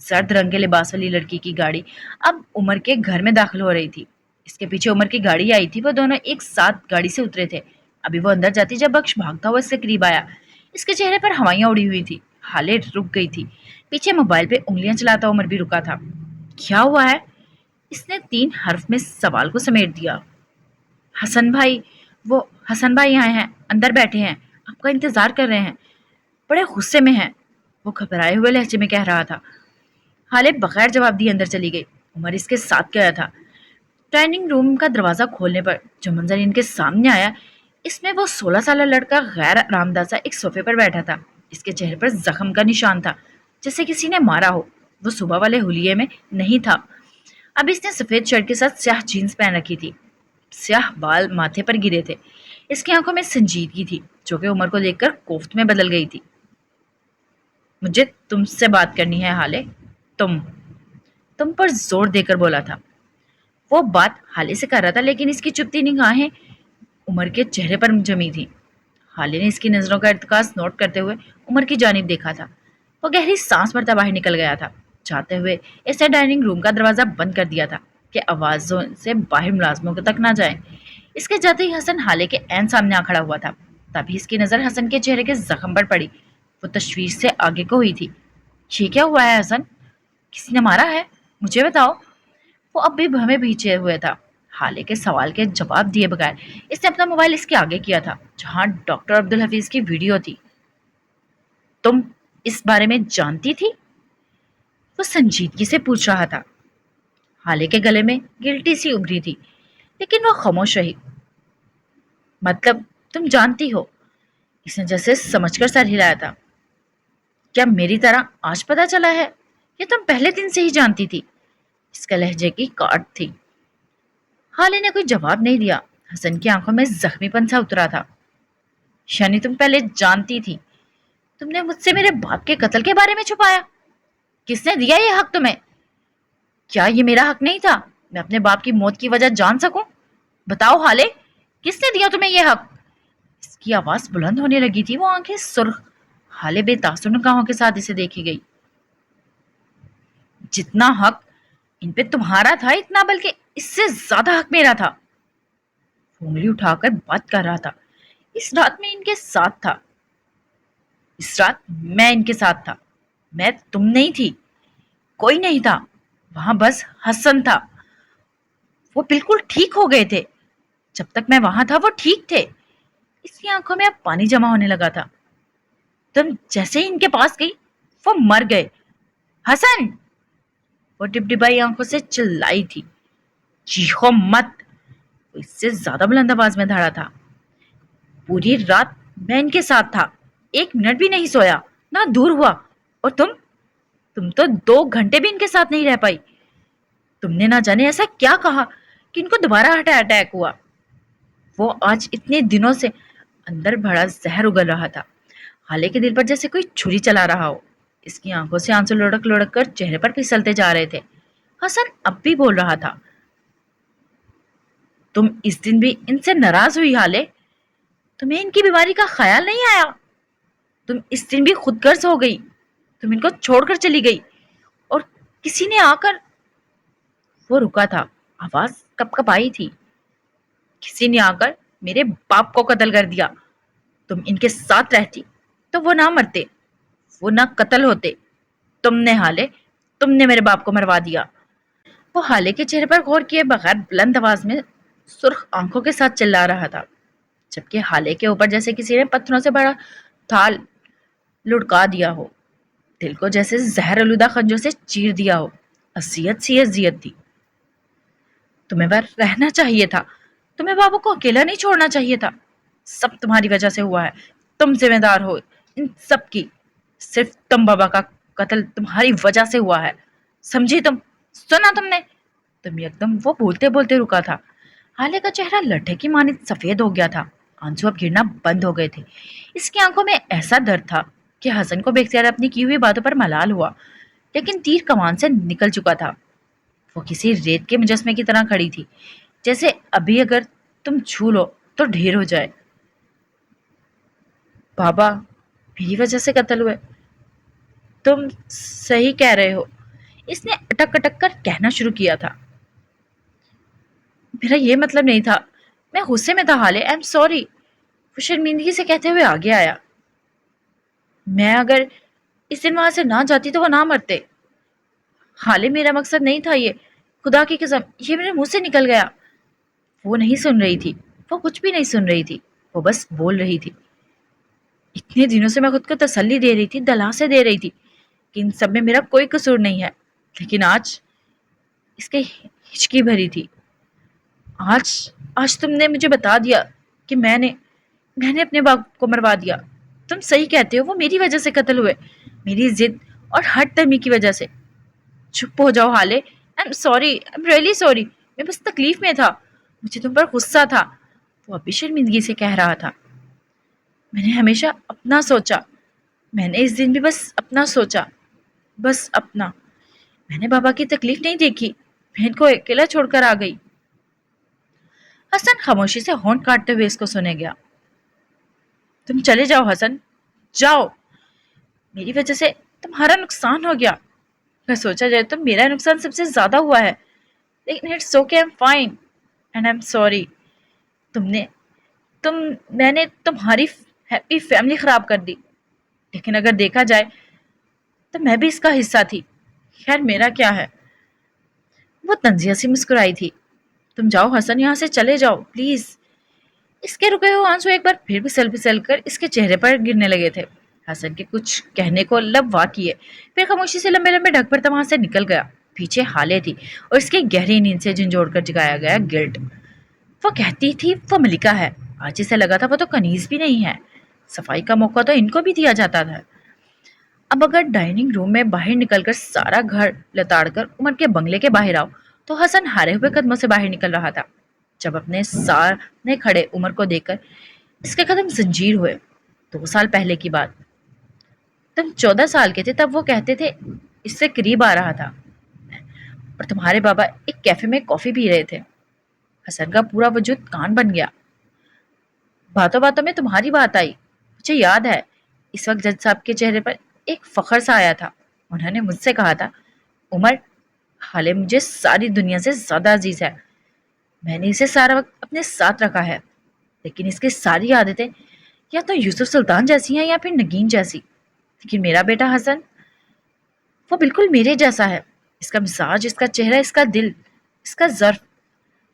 زرد رنگ کے لباس والی لڑکی کی گاڑی اب عمر کے گھر میں داخل ہو رہی تھی۔ اس کے پیچھے عمر کی گاڑی آئی تھی، وہ دونوں ایک ساتھ گاڑی سے اترے تھے۔ ابھی وہ اندر جاتی جب بخش بھاگتا ہوا اس کے قریب آیا۔ اس کے چہرے پر ہوائیاں اڑی ہوئی تھی، حالے رک گئی تھی۔ پیچھے موبائل پہ انگلیاں چلاتا عمر بھی رکا تھا۔ کیا ہوا ہے؟ اس نے 3 حرف میں سوال کو سمیٹ دیا۔ حسن بھائی، وہ حسن بھائی آئے ہیں، اندر بیٹھے ہیں، آپ کا انتظار کر رہے ہیں، بڑے غصے میں ہیں، وہ گھبرائے ہوئے لہجے میں کہہ رہا تھا۔ حالے بغیر جواب دیے اندر چلی گئی۔ عمر اس کے ساتھ گیا تھا۔ ڈائننگ روم کا دروازہ کھولنے پر جو منظر ان کے سامنے آیا، اس میں وہ 16 سالہ لڑکا غیر آرام دہ سا ایک صوفے پر بیٹھا تھا۔ اس کے چہرے پر زخم کا نشان تھا، جیسے کسی نے مارا ہو۔ وہ صبح والے حلیے میں نہیں تھا۔ اب اس نے سفید شرٹ کے ساتھ سیاہ جینز پہن رکھی تھی، سیاہ بال ماتھے پر گرے تھے۔ اس کی آنکھوں میں سنجیدگی تھی جو کہ عمر کو دیکھ کر کوفت میں بدل گئی تھی۔ مجھے تم سے بات کرنی ہے حالے، تم پر زور دے کر بولا تھا۔ وہ بات حالے سے کر رہا تھا، لیکن اس کی چپتی نگاہیں عمر کے چہرے پر جمی تھی۔ حالے نے اس کی نظروں کا ارتکاز نوٹ کرتے ہوئے عمر کی جانب دیکھا تھا۔ وہ گہری سانس بھرتا باہر نکل گیا تھا، چاہتے ہوئے اس نے ڈائننگ روم کا دروازہ بند کر دیا تھا کہ آوازوں سے باہر ملازموں تک نہ جائیں۔ اس کے جاتے ہی حسن حالے کے عین سامنے آ کھڑا ہوا تھا۔ تبھی اس کی نظر حسن کے چہرے کے زخم پر پڑی۔ وہ تشویش سے آگے کو ہوئی تھی۔ یہ کیا ہوا ہے حسن؟ کسی نے مارا ہے؟ مجھے بتاؤ۔ وہ اب بھی بہمے پیچھے ہوئے تھا۔ حالے کے سوال کے جواب دیے بغیر اس نے اپنا موبائل اس کے آگے کیا تھا جہاں ڈاکٹر عبدالحفیظ کی ویڈیو تھی۔ تم اس بارے میں جانتی تھی؟ وہ سنجیدگی سے پوچھ رہا تھا۔ حالے کے گلے میں گلٹی سی ابری تھی، لیکن وہ خاموش رہی۔ مطلب تم جانتی ہو؟ اس نے جیسے سمجھ کر سر ہلایا تھا۔ کیا میری طرح آج پتا چلا ہے یا تم پہلے دن سے ہی جانتی تھی؟ اس کا لہجے کی کاٹ تھی۔ حالے نے کوئی جواب نہیں دیا۔ حسن کی آنکھوں میں زخمی پن سا اترا تھا۔ یعنی تم پہلے جانتی تھی؟ تم نے مجھ سے میرے باپ کے قتل کے بارے میں چھپایا؟ کس نے دیا یہ حق تمہیں؟ کیا یہ میرا حق نہیں تھا میں اپنے باپ کی موت کی وجہ جان سکوں؟ بتاؤ حالے، کس نے دیا تمہیں یہ حق؟ اس کی آواز بلند ہونے لگی تھی، وہ آنکھیں سرخ۔ حالے بے تاثر نگاہوں کے ساتھ اسے دیکھی گئی۔ جتنا حق ان پہ تمہارا تھا، اتنا بلکہ اس سے زیادہ حق میرا تھا۔ وہ انگلی اٹھا کر بات کر رہا تھا۔ اس رات میں ان کے ساتھ تھا، اس رات میں ان کے ساتھ تھا، میں تم نہیں تھی، کوئی نہیں تھا وہاں، بس حسن تھا۔ وہ بالکل ٹھیک ہو گئے تھے، جب تک میں وہاں تھا وہ ٹھیک تھے۔ اس کی آنکھوں میں اب پانی جمع ہونے لگا تھا۔ تم جیسے ہی ان کے پاس گئی وہ مر گئے۔ حسن! وہ ڈبڈبائی آنکھوں سے چلائی تھی۔ چیخو مت! وہ اس سے زیادہ بلند آواز میں دھڑا تھا۔ پوری رات میں ان کے ساتھ تھا، 1 منٹ بھی نہیں سویا، نہ دور ہوا، اور تم تو 2 گھنٹے بھی ان کے ساتھ نہیں رہ پائی۔ تم نے نہ جانے ایسا کیا کہا کہ ان کو دوبارہ ہارٹ اٹیک ہوا۔ وہ آج اتنے دنوں سے اندر بڑا زہر اگل رہا تھا۔ حالے کے دل پر جیسے کوئی چھری چلا رہا ہو۔ اس کی آنکھوں سے آنسو لڑک لڑک کر چہرے پر پھسلتے جا رہے تھے۔ حسن اب بھی بول رہا تھا۔ تم اس دن بھی ان سے ناراض ہوئی حالے؟ تمہیں ان کی بیماری کا خیال نہیں آیا؟ تم اس دن بھی خود غرض ہو گئی، تم ان کو چھوڑ کر چلی گئی، اور کسی نے آ کر… وہ رکا تھا، آواز کپ کپ آئی تھی۔ کسی نے آ کر میرے باپ کو قتل کر دیا۔ تم ان کے ساتھ رہتی تو وہ نہ مرتے، وہ نہ قتل ہوتے۔ تم نے حالے، تم نے میرے باپ کو مروا دیا۔ وہ حالے کے چہرے پر غور کیے بغیر بلند آواز میں سرخ آنکھوں کے ساتھ چلا رہا تھا، جبکہ حالے کے اوپر جیسے کسی نے پتھروں سے بڑا تھال لڑکا دیا ہو، دل کو جیسے زہر آلودہ خنجروں سے چیر دیا ہو۔ اذیت سی اذیت تھی۔ تمہیں بار رہنا چاہیے تھا، تمہیں بابو کو اکیلا نہیں چھوڑنا چاہیے تھا۔ سب تمہاری وجہ سے ہوا ہے، تم ذمہ دار ہو ان سب کی۔ صرف تم بابا کا قتل تمہاری وجہ سے ہوا ہے، سمجھی تم؟ سنا تم نے؟ تم یکدم وہ بولتے بولتے رکا تھا۔ حالے کا چہرہ لٹھے کی مانند سفید ہو گیا تھا، آنسو اب گرنا بند ہو گئے تھے۔ اس کی آنکھوں میں ایسا درد تھا کہ حسن کو بے اختیار اپنی کی ہوئی باتوں پر ملال ہوا، لیکن تیر کمان سے نکل چکا تھا۔ وہ کسی ریت کے مجسمے کی طرح کھڑی تھی، جیسے ابھی اگر تم چھو لو تو ڈھیر ہو جائے۔ بابا میری وجہ سے قتل ہوئے، تم صحیح کہہ رہے ہو، اس نے اٹک اٹک کر کہنا شروع کیا تھا۔ میرا یہ مطلب نہیں تھا، میں غصے میں تھا حالے، آئی ایم سوری۔ وہ شرمندگی سے کہتے ہوئے آگے آیا۔ میں اگر اس دن وہاں سے نہ جاتی تو وہ نہ مرتے۔ حالے میرا مقصد نہیں تھا یہ، خدا کی قسم یہ میرے منہ سے نکل گیا۔ وہ نہیں سن رہی تھی، وہ کچھ بھی نہیں سن رہی تھی، وہ بس بول رہی تھی۔ اتنے دنوں سے میں خود کو تسلی دے رہی تھی، دلاسے دے رہی تھی کہ ان سب میں میرا کوئی قصور نہیں ہے، لیکن آج اس کے ہچکی بھری تھی۔ آج آج تم نے مجھے بتا دیا کہ میں نے اپنے باپ کو مروا دیا۔ تم صحیح کہتے ہو، وہ میری وجہ سے قتل ہوئے، میری ضد اور ہٹ درمی کی وجہ سے۔ چپ ہو جاؤ حالے، آئی am sorry, I am really sorry, میں بس تکلیف میں تھا، مجھے تم پر غصہ تھا۔ وہ ابھی شرمندگی سے کہہ رہا تھا۔ میں نے ہمیشہ اپنا سوچا، میں نے اس دن بھی بس اپنا سوچا، بس اپنا۔ میں نے بابا کی تکلیف نہیں دیکھی، میں ان کو اکیلا چھوڑ کر آ گئی۔ حسن خاموشی سے ہونٹ کاٹتے ہوئے اس کو سنے گیا۔ تم چلے جاؤ حسن، جاؤ، میری وجہ سے تمہارا نقصان ہو گیا۔ میں سوچا جائے تو میرا نقصان سب سے زیادہ ہوا ہے، لیکن it's okay, I am fine and I am sorry. میں نے تمہاری ہیپی فیملی خراب کر دی، لیکن اگر دیکھا جائے تو میں بھی اس کا حصہ تھی۔ خیر میرا کیا ہے؟ وہ تنزیہ سے مسکرائی تھی۔ تم جاؤ حسن، یہاں سے چلے جاؤ پلیز۔ اس کے رکے ہوئے آنسو ایک بار پھر پھسل پھسل کر اس کے چہرے پر گرنے لگے تھے۔ حسن کے کچھ کہنے کو لب وا کیے، پھر خاموشی سے لمبے لمبے ڈھک پر وہاں سے نکل گیا۔ پیچھے حالے تھی اور اس کی گہری نیند سے جھنجھوڑ کر جگایا گیا گلٹ۔ وہ کہتی تھی وہ ملکہ ہے، آج اسے لگا تھا وہ تو کنیز بھی نہیں ہے، صفائی کا موقع تو ان کو بھی دیا جاتا تھا۔ اب اگر ڈائننگ روم میں باہر نکل کر سارا گھر لتاڑ کر عمر کے بنگلے کے باہر آؤ تو حسن ہارے ہوئے قدموں سے باہر نکل رہا تھا۔ جب اپنے سامنے کھڑے عمر کو دیکھ کر اس کے قدم زنجیر ہوئے۔ 2 سال پہلے کی بات، تم 14 سال کے تھے تب وہ کہتے تھے اس سے قریب آ رہا تھا، اور تمہارے بابا ایک کیفے میں کافی پی رہے تھے۔ حسن کا پورا وجود کان بن گیا۔ باتوں باتوں میں تمہاری بات آئی، مجھے یاد ہے اس وقت جج صاحب کے چہرے پر ایک فخر سا آیا تھا۔ انہوں نے مجھ سے کہا تھا، عمر، حالے مجھے ساری دنیا سے زیادہ عزیز ہے، میں نے اسے سارا وقت اپنے ساتھ رکھا ہے، لیکن اس کی ساری عادتیں یا تو یوسف سلطان جیسی ہیں یا پھر نگین جیسی، لیکن میرا بیٹا حسن وہ بالکل میرے جیسا ہے۔ اس کا مزاج، اس کا چہرہ، اس کا دل، اس کا ظرف،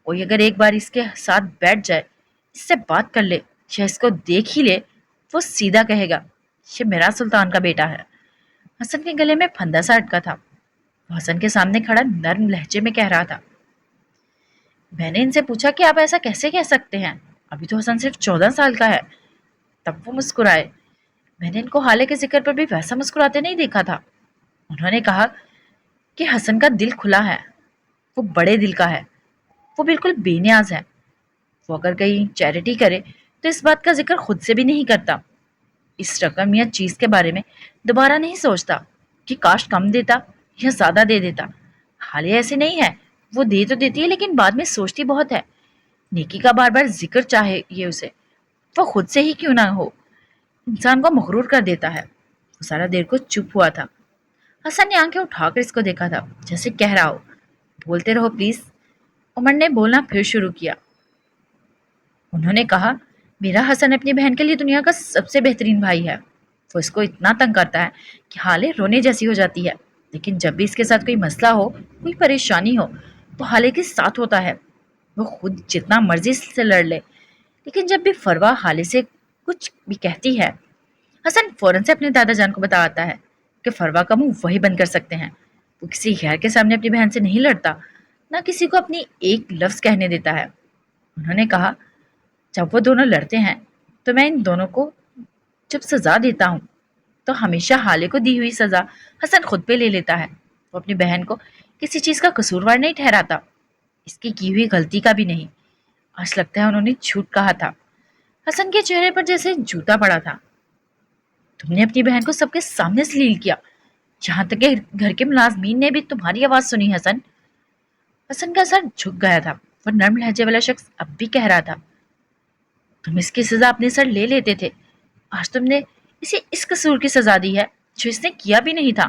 کوئی اگر ایک بار اس کے ساتھ بیٹھ جائے، اس سے بات کر لے یا اس کو دیکھ ہی لے، وہ سیدھا کہے گا یہ میرا سلطان کا بیٹا ہے۔ حسن کے گلے میں پھندا سا اٹکا تھا۔ وہ حسن کے سامنے کھڑا نرم لہجے میں کہہ رہا تھا۔ میں نے ان سے پوچھا کہ آپ ایسا کیسے کہہ سکتے ہیں، ابھی تو حسن صرف 14 سال کا ہے۔ تب وہ مسکرائے۔ میں نے ان کو حالے کے ذکر پر بھی ویسا مسکراتے نہیں دیکھا تھا۔ انہوں نے کہا کہ حسن کا دل کھلا ہے، وہ بڑے دل کا ہے، وہ بالکل بے نیاز ہے، وہ اگر کہیں چیریٹی کرے تو اس بات کا ذکر خود سے بھی نہیں کرتا، اس رقم یا چیز کے بارے میں دوبارہ نہیں سوچتا کہ کاش کم دیتا یا زیادہ دے دیتا۔ حالے ایسے نہیں ہے، وہ دے تو دیتی ہے لیکن بعد میں سوچتی بہت ہے، نیکی کا بار بار ذکر چاہے یہ اسے، وہ خود سے ہی کیوں نہ ہو، انسان کو مغرور کر دیتا ہے۔ وہ سارا دیر کو چپ ہوا تھا۔ حسن نے آنکھیں اٹھا کر اس کو دیکھا تھا، جیسے کہہ رہا ہو بولتے رہو پلیز۔ عمر نے بولنا پھر شروع کیا۔ انہوں نے کہا میرا حسن اپنی بہن کے لیے دنیا کا سب سے بہترین بھائی ہے، وہ اس کو اتنا تنگ کرتا ہے کہ حالے رونے جیسی ہو جاتی ہے، لیکن جب بھی اس کے ساتھ کوئی مسئلہ ہو، کوئی پریشانی ہو تو حالے کے ساتھ ہوتا ہے، وہ خود جتنا مرضی سے لڑ لے، لیکن جب بھی فروا حالے سے کچھ بھی کہتی ہے، حسن فوراً سے اپنے دادا جان کو بتاتا ہے کہ فروا کا منہ وہی بند کر سکتے ہیں۔ وہ کسی غیر کے سامنے اپنی بہن سے نہیں لڑتا، نہ کسی کو اپنی ایک لفظ کہنے دیتا ہے۔ انہوں نے کہا جب وہ دونوں لڑتے ہیں تو میں ان دونوں کو جب سزا دیتا ہوں تو ہمیشہ حالے کو دی ہوئی سزا حسن خود پہ لے لیتا ہے، وہ اپنی بہن کو کسی چیز کا قصوروار نہیں ٹھہراتا، اس کی ہوئی غلطی کا بھی نہیں۔ آج لگتا ہے انہوں نے جھوٹ کہا تھا۔ حسن کے چہرے پر جیسے جوتا پڑا تھا۔ تم نے اپنی بہن کو سب کے سامنے سلیل کیا، یہاں تک کہ گھر کے ملازمین نے بھی تمہاری آواز سنی۔ حسن حسن کا سر جھک گیا تھا۔ وہ نرم لہجے والا شخص اب بھی کہہ رہا تھا تم اس کی سزا اپنے سر لے لیتے تھے، آج تم نے اسے اس قصور کی سزا دی ہے جو اس نے کیا بھی نہیں تھا۔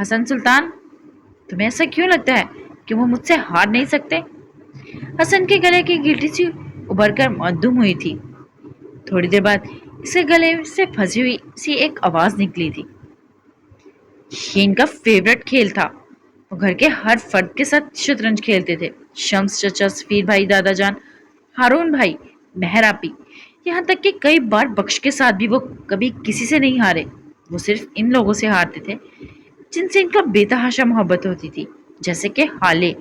حسن سلطان، تمہیں ایسا کیوں لگتا ہے کہ وہ مجھ سے ہار نہیں سکتے؟ حسن کے گلے کی گلٹی سی ابھر کر معدوم ہوئی تھی۔ تھوڑی دیر بعد اس کے گلے سے پھنسی ہوئی سی ایک آواز نکلی تھی۔ یہ ان کا فیورٹ کھیل تھا۔ وہ گھر کے ہر فرد کے ساتھ شطرنج کھیلتے تھے۔ شمس چچا، سفیر بھائی، دادا جان، ہارون بھائی، مہر آپی، یہاں تک کہ کئی بار بخش کے ساتھ بھی وہ کبھی کسی سے نہیں ہارے۔ وہ صرف ان لوگوں سے ہارتے تھے جن سے ان کا بے تحاشا محبت ہوتی تھی، جیسے کہ حالے۔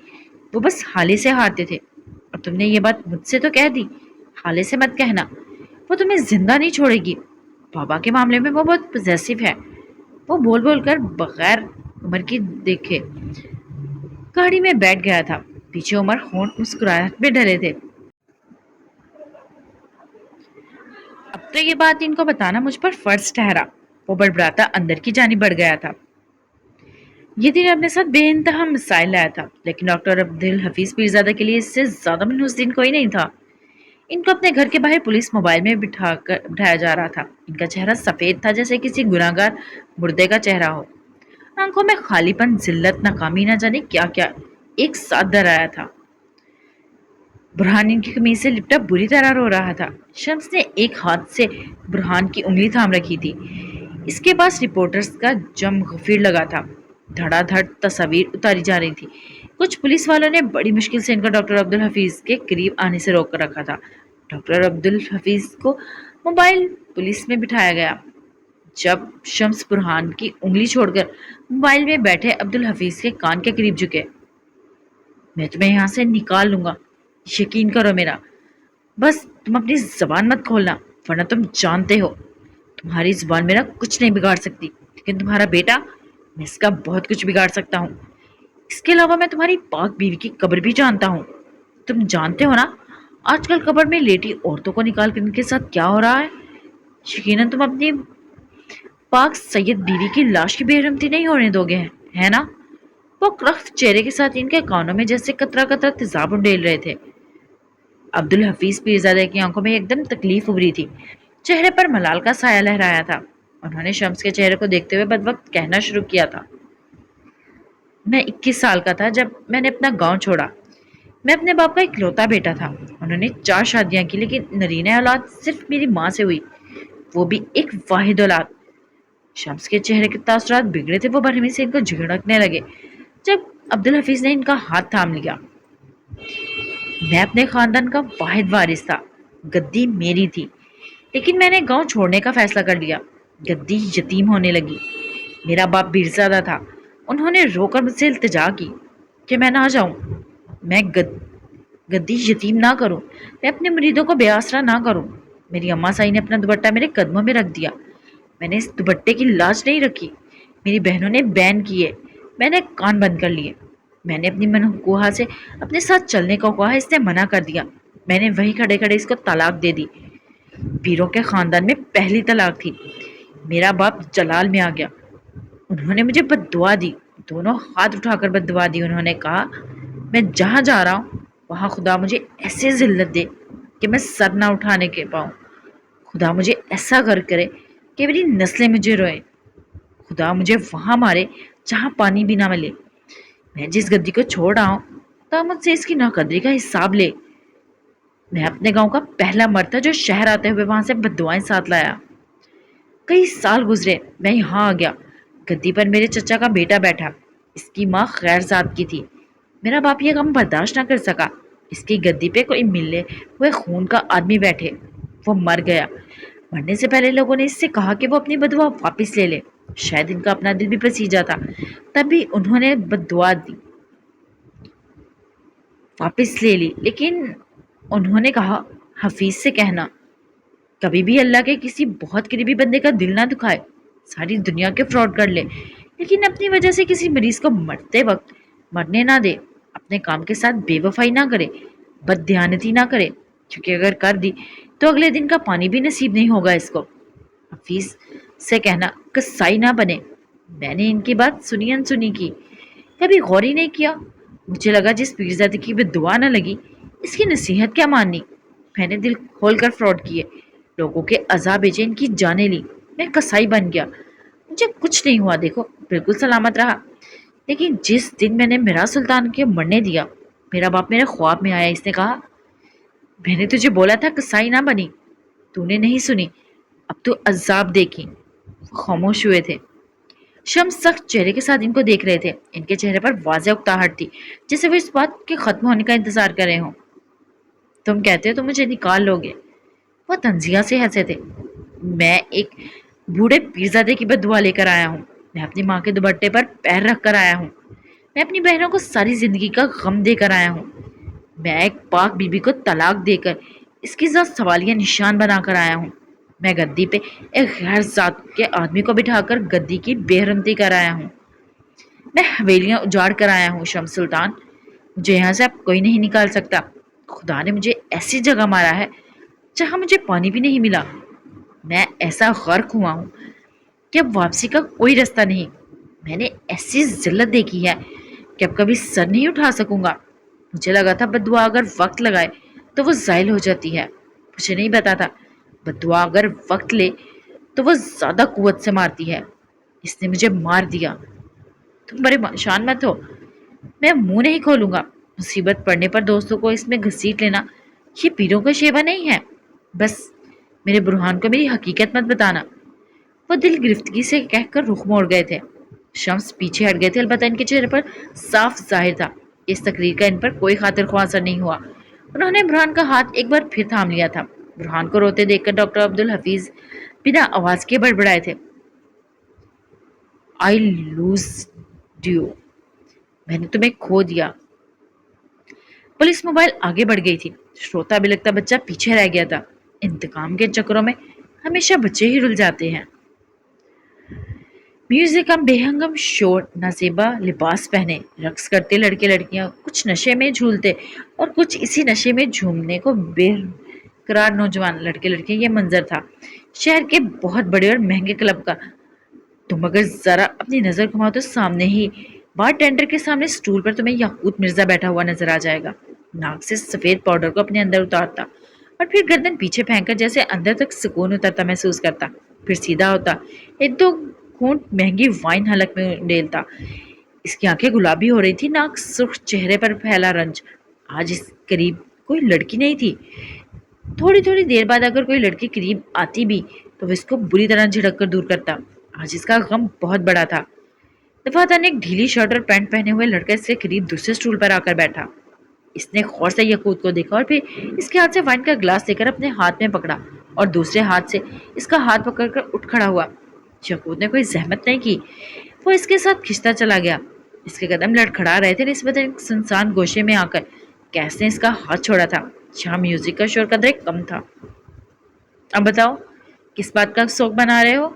وہ بس حالے سے ہارتے تھے۔ اور تم نے یہ بات مجھ سے تو کہہ دی، حالے سے مت کہنا، وہ تمہیں زندہ نہیں چھوڑے گی۔ بابا کے معاملے میں وہ بہت پوزیسو ہے۔ وہ بول بول کر بغیر عمر کی دیکھے گاڑی میں بیٹھ گیا تھا۔ پیچھے عمر ہونٹ مسکراہٹ میں ڈرے تھے۔ اب تو یہ بات ان کو بتانا مجھ پر فرض ٹھہرا۔ وہ بڑبڑاتا اندر کی جانب بڑھ گیا تھا۔ یہ دن اپنے ساتھ بے انتہا مسائل لایا تھا، لیکن ڈاکٹر عبدالحفیظ پیرزادہ کے لیے اس سے زیادہ منحوس دن کوئی نہیں تھا۔ ان کو اپنے گھر کے باہر پولیس موبائل میں بٹھایا جا رہا تھا۔ ان کا چہرہ سفید تھا جیسے کسی گناہگار مردے کا چہرہ ہو۔ آنکھوں میں خالی پن، ذلت، ناکامی، نہ جانے کیا کیا ایک ساتھ در آیا تھا۔ برہان ان کی قمیض سے لپٹا بری طرح رو رہا تھا۔ شمس نے ایک ہاتھ سے برہان کی انگلی تھام رکھی تھی۔ اس کے پاس رپورٹرز کا جم غفیر لگا تھا۔ دھڑا دھڑ تصاویر اتاری جا رہی تھی۔ کچھ پولیس والوں نے بڑی مشکل سے ان کو ڈاکٹر عبدالحفیظ کے قریب آنے سے روک کر رکھا تھا۔ ڈاکٹر عبدالحفیظ کو موبائل پولیس میں بٹھایا گیا۔ جب شمس برہان کی انگلی چھوڑ کر موبائل میں بیٹھے عبدالحفیظ کے کان کے قریب جھکے، میں تمہیں یہاں سے نکال لوں گا، یقین کرو میرا، بس تم اپنی زبان مت کھولنا، ورنہ تم جانتے ہو تمہاری زبان میرا کچھ نہیں بگاڑ سکتی، لیکن تمہارا بیٹا، میں اس کا بہت کچھ بگاڑ سکتا ہوں۔ اس کے علاوہ میں تمہاری پاک بیوی کی قبر بھی جانتا ہوں۔ تم جانتے ہو نا آج کل قبر میں لیٹی عورتوں کو نکال کر ان کے ساتھ کیا ہو رہا ہے؟ یقیناً تم اپنی پاک سید بیوی کی لاش کی بے رحمتی نہیں ہونے دو گے، ہے نا؟ وہ کرخت چہرے کے ساتھ ان کے کانوں میں جیسے قطرہ قطرہ تیزاب انڈیل رہے تھے۔ عبدالحفیظ پیرزادہ کی آنکھوں میں ایک دم تکلیف ابھری تھی، چہرے پر ملال کا سایہ لہرایا تھا۔ انہوں نے شمس کے چہرے کو دیکھتے ہوئے بدوقت کہنا شروع کیا تھا، میں 21 سال کا تھا جب میں نے اپنا گاؤں چھوڑا۔ میں اپنے باپ کا اکلوتا بیٹا تھا۔ انہوں نے 4 شادیاں کی، لیکن نرینہ اولاد صرف میری ماں سے ہوئی، وہ بھی ایک واحد اولاد۔ شمس کے چہرے کے تاثرات بگڑے تھے۔ وہ برہمی سے ان کو جھڑکنے لگے جب عبدالحفیظ نے ان کا ہاتھ تھام لیا۔ میں اپنے خاندان کا واحد وارث تھا، گدی میری تھی، لیکن میں نے گاؤں چھوڑنے کا فیصلہ کر لیا۔ گدی یتیم ہونے لگی۔ میرا باپ پیرزادہ تھا، انہوں نے رو کر مجھ سے التجا کی کہ میں نہ جاؤں، میں گدی یتیم نہ کروں، میں اپنے مریدوں کو بے آسرا نہ کروں۔ میری اماں سائی نے اپنا دوپٹہ میرے قدموں میں رکھ دیا، میں نے اس دوپٹے کی لاج نہیں رکھی۔ میری بہنوں نے بین کیے، میں نے کان بند کر لیے۔ میں نے اپنی منحوسہ سے اپنے ساتھ چلنے کو کہا، اس نے منع کر دیا۔ میں نے وہی کھڑے کھڑے اس کو طلاق دے دی۔ پیروں کے خاندان میں پہلی طلاق تھی۔ میرا باپ جلال میں آ گیا، انہوں نے مجھے بد دعا دی، دونوں ہاتھ اٹھا کر بد دعا دی۔ انہوں نے کہا میں جہاں جا رہا ہوں وہاں خدا مجھے ایسے ذلت دے کہ میں سر نہ اٹھانے کے پاؤں، خدا مجھے ایسا غرق کرے کہ میری نسلیں مجھے روئیں، خدا مجھے وہاں مارے جہاں پانی بھی نہ ملے۔ میں جس گدی کو چھوڑ رہا ہوں تو مجھ سے اس کی ناقدری کا حساب لے۔ میں اپنے گاؤں کا پہلا مرد تھا جو شہر آتے ہوئے وہاں سے بد دعائیں ساتھ لایا۔ کئی سال گزرے، میں یہاں آ گیا۔ گدی پر میرے چچا کا بیٹا بیٹھا، اس کی ماں غیر ذات کی تھی۔ میرا باپ یہ غم برداشت نہ کر سکا، اس کی گدی پہ کوئی ملے ہوئے خون کا آدمی بیٹھے۔ وہ مر گیا۔ مرنے سے پہلے لوگوں نے اس سے کہا کہ وہ اپنی بددعا واپس لے لے، شاید ان کا اپنا دل بھی پسیجا تھا، تب بھی انہوں نے بددعا دی واپس لے لی۔ لیکن انہوں نے کہا حفیظ سے کہنا کبھی بھی اللہ کے کسی بہت قریبی بندے کا دل نہ دکھائے، ساری دنیا کے فراڈ کر لے، لیکن اپنی وجہ سے کسی مریض کو مرتے وقت مرنے نہ دے، اپنے کام کے ساتھ بے وفائی نہ کرے، بد دیانتی نہ کرے، کیونکہ اگر کر دی تو اگلے دن کا پانی بھی نصیب نہیں ہوگا اس کو۔ حفیظ سے کہنا قصائی نہ بنے۔ میں نے ان کی بات سنی انسنی کی، کبھی غور ہی نہیں کیا۔ مجھے لگا جس پیرزادے کی بھی دعا نہ لگی، اس کی نصیحت کیا ماننی۔ میں نے دل کھول کر فراڈ کیے، لوگوں کے عذاب بیچے، ان کی جانیں لی، میں قصائی بن گیا، مجھے کچھ نہیں ہوا، دیکھو بالکل سلامت رہا۔ لیکن جس دن میں نے میرا سلطان کے مرنے دیا، میرا باپ میرے خواب میں آیا. اس نے کہا، میں نے تجھے بولا تھا قصائی نہ بنی. تو نے نہیں سنی. اب تو عذاب دیکھی. خاموش ہوئے تھے. شمس سخت چہرے کے ساتھ ان کو دیکھ رہے تھے. ان کے چہرے پر واضح اکتاہٹ تھی، جیسے وہ اس بات کے ختم ہونے کا انتظار کر رہے ہوں. تم کہتے ہو تو مجھے نکال لو گے. وہ تنزیہ سے ہنسے تھے. میں ایک بوڑھے پیرزادے کی بد دعا لے کر آیا ہوں. میں اپنی ماں کے دوپٹے پر پیر رکھ کر آیا ہوں. میں اپنی بہنوں کو ساری زندگی کا غم دے کر آیا ہوں. میں ایک پاک بی بی کو طلاق دے کر اس کی ذات سوالیہ نشان بنا کر آیا ہوں. میں گدی پہ ایک غیر ذات کے آدمی کو بٹھا کر گدی کی بے حرمتی کر آیا ہوں. میں حویلیاں اجاڑ کر آیا ہوں شمس سلطان. مجھے یہاں سے اب کوئی نہیں نکال سکتا. خدا نے مجھے ایسی جگہ مارا ہے جہاں مجھے پانی بھی نہیں ملا. میں ایسا غرق ہوا ہوں کہ اب واپسی کا کوئی رستہ نہیں. میں نے ایسی ذلت دیکھی ہے کہ اب کبھی سر نہیں اٹھا سکوں گا. مجھے لگا تھا بد دعا اگر وقت لگائے تو وہ زائل ہو جاتی ہے. مجھے نہیں پتا تھا بد دعا اگر وقت لے تو وہ زیادہ قوت سے مارتی ہے. اس نے مجھے مار دیا. تم بڑے پریشان مت ہو. میں منہ نہیں کھولوں گا. مصیبت پڑنے پر دوستوں کو اس میں گھسیٹ لینا یہ پیروں کا شیوا نہیں ہے. بس میرے برہان کو میری حقیقت مت بتانا. وہ دل گرفتگی سے کہہ کر رخ موڑ گئے تھے. شمس پیچھے ہٹ گئے تھے. البتہ ان کے چہرے پر صاف ظاہر تھا اس تقریر کا ان پر کوئی خاطر خواہ اثر نہیں ہوا. انہوں نے برہان کا ہاتھ ایک بار پھر تھام لیا تھا. برہان کو روتے دیکھ کر ڈاکٹر عبدالحفیظ بنا آواز کے بڑبڑائے تھے. I lose due. میں نے تمہیں کھو دیا. پولیس موبائل آگے بڑھ گئی تھی. شروتا بلکتا بچہ پیچھے رہ گیا تھا. انتقام کے چکروں میں ہمیشہ بچے ہی رل جاتے ہیں. میوزک بے ہنگم شور، نازیبا لباس پہنے رقص کرتے لڑکے لڑکیاں، کچھ نشے میں جھولتے اور کچھ اسی نشے میں جھومنے کو بے قرار نوجوان لڑکے لڑکیاں. یہ منظر تھا شہر کے بہت بڑے اور مہنگے کلب کا. تم اگر ذرا اپنی نظر گھماؤ تو سامنے ہی بار ٹینڈر کے سامنے سٹول پر تمہیں یاقوت مرزا بیٹھا ہوا نظر آ جائے گا. ناک سے سفید پاؤڈر کو اپنے اندر اتارتا اور پھر گردن پیچھے پھینک کر جیسے اندر تک سکون اترتا محسوس کرتا. پھر سیدھا ہوتا، ایک دو گھونٹ مہنگی وائن حلق میں ڈیلتا. اس کی آنکھیں گلابی ہو رہی تھی، ناک سرخ، چہرے پر پھیلا رنج. آج اس قریب کوئی لڑکی نہیں تھی. تھوڑی تھوڑی دیر بعد اگر کوئی لڑکی قریب آتی بھی تو وہ اس کو بری طرح جھڑک کر دور کرتا. آج اس کا غم بہت بڑا تھا. دفعتاً ایک ڈھیلی شرٹ اور پینٹ پہنے ہوئے لڑکا اس کے قریب دوسرے سٹول پر آ کر بیٹھا. اس نے غور سے یاقوت کو دیکھا اور پھر اس کے ہاتھ سے وائن کا گلاس لے کر اپنے ہاتھ میں پکڑا اور دوسرے ہاتھ سے اس کا ہاتھ پکڑ کر اٹھ کھڑا ہوا. یاقوت نے کوئی زحمت نہیں کی. وہ اس کے ساتھ کھنچتا چلا گیا. اس کے قدم لڑکھڑا رہے تھے نسبتاً ایک سنسان گوشے میں آ کر. کیس نے اس کا ہاتھ چھوڑا تھا. یہاں میوزک کا شور قدرے کم تھا. اب بتاؤ کس بات کا شوق بنا رہے ہو؟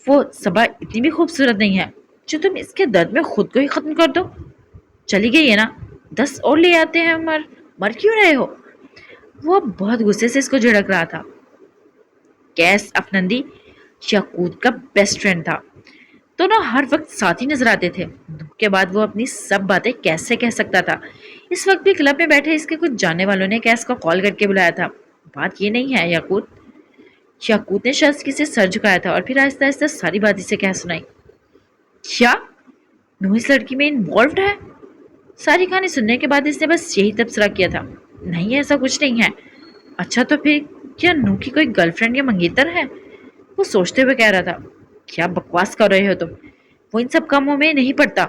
وہ صبا اتنی بھی خوبصورت نہیں ہے جو تم اس کے درد میں خود کو ہی ختم کر دو. چلی گئی ہے نا، 10 اور لے آتے ہیں. مر کیوں رہے ہو؟ وہ بہت غصے سے اس کو جھڑک رہا تھا. کیس افنندی یاقوت کا بیسٹ فرینڈ تھا. دونوں ہر وقت ساتھ ہی نظر آتے تھے. دھوپ کے بعد وہ اپنی سب باتیں کیس سے کہہ سکتا تھا. اس وقت بھی کلب میں بیٹھے اس کے کچھ جاننے والوں نے کیس کو کال کر کے بلایا تھا. بات یہ نہیں ہے یاقوت. یاقوت نے شازکی سے سر جھکایا تھا اور پھر آہستہ آہستہ ساری بات اسے کہہ سنائی. کیا نو اس لڑکی میں انوالوڈ ہے؟ ساری کہانی سننے کے بعد اس نے بس یہی تبصرہ کیا تھا. نہیں ایسا کچھ نہیں ہے. اچھا تو پھر کیا نو کی کوئی گرل فرینڈ یا منگیتر ہے؟ وہ سوچتے ہوئے کہہ رہا تھا. کیا بکواس کر رہے ہو تم؟ وہ ان سب کاموں میں نہیں پڑتا.